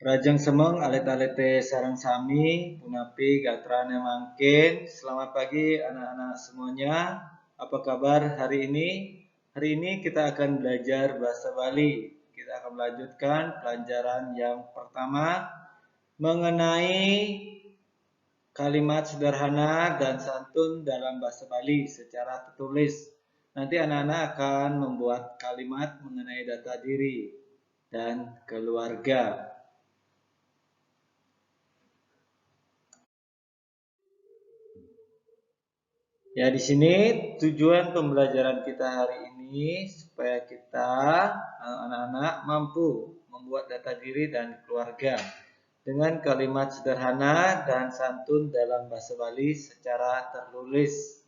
Rajang semeng alit-alite sareng sami punapi gatrane mangkin. Selamat pagi anak-anak semuanya. Apa kabar hari ini? Hari ini kita akan belajar bahasa Bali. Kita akan melanjutkan pelajaran yang pertama mengenai kalimat sederhana dan santun dalam bahasa Bali secara tertulis. Nanti anak-anak akan membuat kalimat mengenai data diri dan keluarga. Ya, di sini tujuan pembelajaran kita hari ini supaya kita anak-anak mampu membuat data diri dan keluarga dengan kalimat sederhana dan santun dalam bahasa Bali secara tertulis.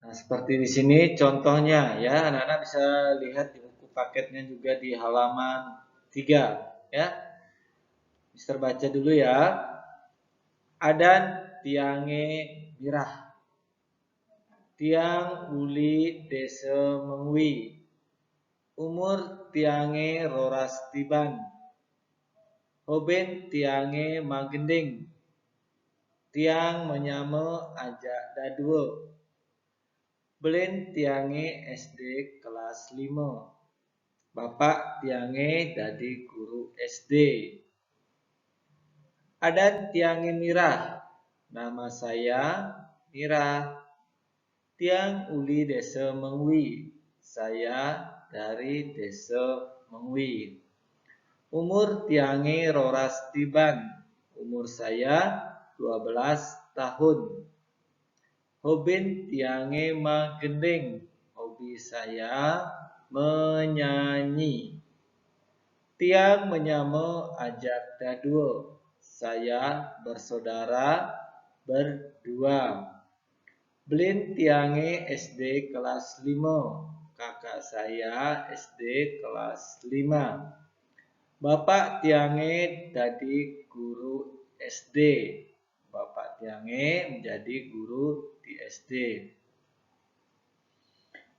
Nah, seperti di sini contohnya ya, anak-anak bisa lihat di buku paketnya juga di halaman 3 ya. Mister baca dulu ya. Adan tiange mirah. Tiang uli desa mengwi. Umur tiange roras tiban. Hoben tiange magending. Tiang menyame ajak dadua. Belin tiange SD kelas 5. Bapak tiange dadi guru SD. Adat tiange mirah. Nama saya Mirah. Tiang uli desa Mengwi. Saya dari desa Mengwi. Umur tiange roras tiban. Umur saya 12 tahun. Hobin tiange magending. Hobi saya menyanyi. Tiang menyame ajak dadua. Saya bersaudara berdua. Belin tiange SD kelas 5. Kakak saya SD kelas 5. Bapak tiange dadi guru SD. Bapak tiange menjadi guru di SD.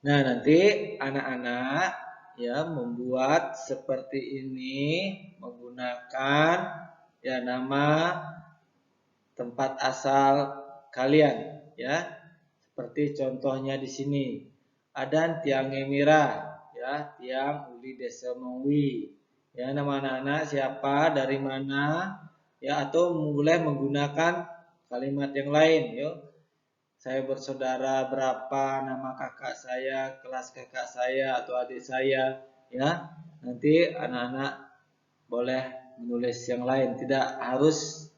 Nah, nanti anak-anak ya membuat seperti ini menggunakan ya nama tempat asal kalian ya. Seperti contohnya di sini. Adan tiange mirah ya, tiang uli desa Mengwi. Ya, nama anak-anak siapa, dari mana ya, atau boleh menggunakan kalimat yang lain yuk. Saya bersaudara berapa, nama kakak saya, kelas kakak saya atau adik saya ya. Nanti anak-anak boleh menulis yang lain, tidak harus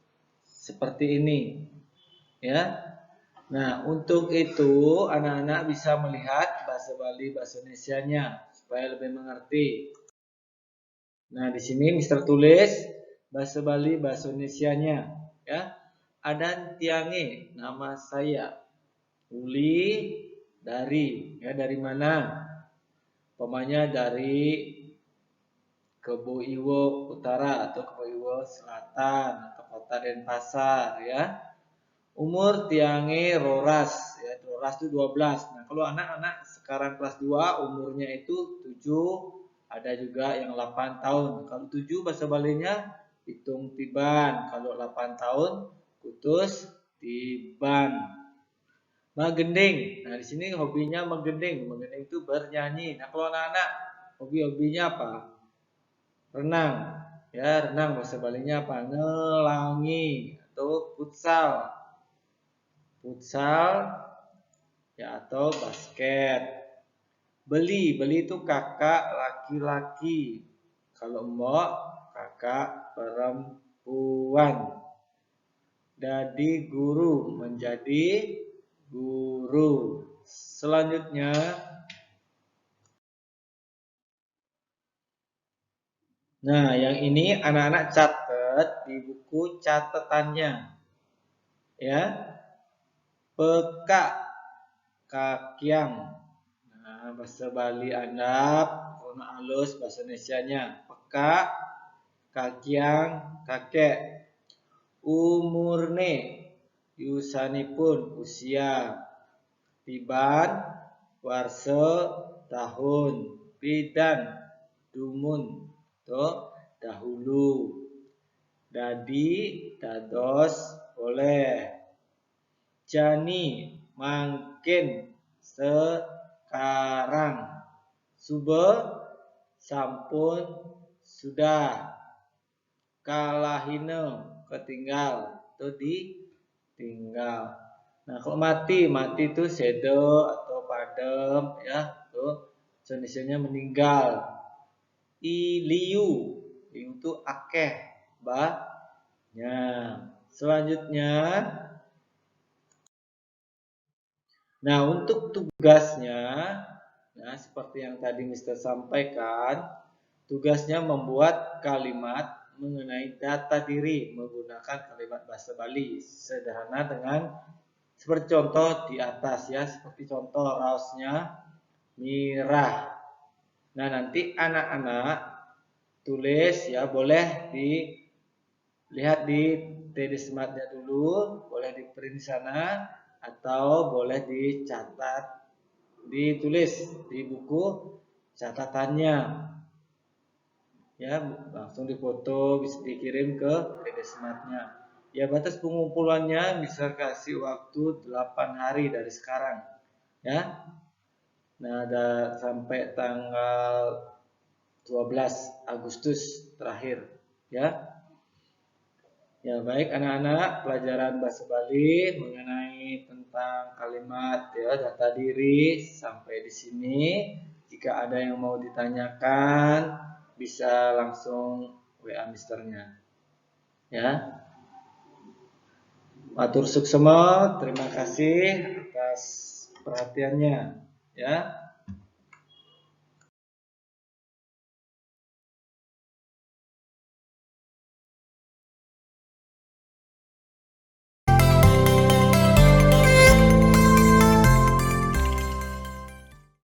seperti ini ya. Nah, untuk itu anak-anak bisa melihat bahasa Bali bahasa Indonesianya supaya lebih mengerti. Nah, di sini Mister tulis bahasa Bali bahasa Indonesianya ya. Adan tiange nama saya. Uli dari ya, dari mana? Pemanya dari Kebo Iwo Utara atau Kebo Iwo Selatan atau Kota Denpasar ya. Umur tiange roras ya, roras itu 12. Nah, kalau anak-anak sekarang kelas 2 umurnya itu 7, ada juga yang 8 tahun. Kalau 7 bahasa Balinya hitung tiban, kalau 8 tahun kutus tiban. Magending. Nah, di sini hobinya magending. Magending itu bernyanyi. Nah, kalau anak-anak hobi-hobinya apa? Renang. Ya, renang bahasa Balinya apa? Ngelangi atau futsal. Futsal ya, atau basket. Beli itu kakak laki-laki. Kalau mbok kakak perempuan. Dadi guru, menjadi guru. Selanjutnya nah, yang ini anak-anak catat di buku catatannya. Ya. Pekak kakiang. Nah, bahasa Bali andap, ono alus bahasa Indonesianya. Pekak kakiang kakek. Umurne yusanipun usia. Tiban warsa tahun. Bidan dumun, tuh dahulu. Dadi, dados, boleh. Jani, mangkin, sekarang. Sube, sampun, sudah. Kalahine, ketinggal, itu ditinggal. Nah, kalau mati itu sedo atau padem, ya, tuh jenisnya meninggal. Liu itu akeh, banyak. Selanjutnya, nah untuk tugasnya, nah seperti yang tadi Mister sampaikan, tugasnya membuat kalimat mengenai data diri menggunakan kalimat bahasa Bali sederhana dengan seperti contoh di atas ya, seperti contoh raosnya mirah. Nah, nanti anak-anak tulis ya, boleh dilihat di TD Smartnya dulu, boleh di print di sana atau boleh dicatat, ditulis di buku catatannya. Ya, langsung difoto, bisa dikirim ke TD Smartnya. Ya, batas pengumpulannya bisa kasih waktu 8 hari dari sekarang. Ya. Nah, ada sampai tanggal 12 Agustus terakhir, ya. Ya, baik anak-anak, pelajaran bahasa Bali mengenai tentang kalimat ya data diri sampai di sini. Jika ada yang mau ditanyakan, bisa langsung WA Misternya. Ya. Matur suksema, terima kasih atas perhatiannya, ya.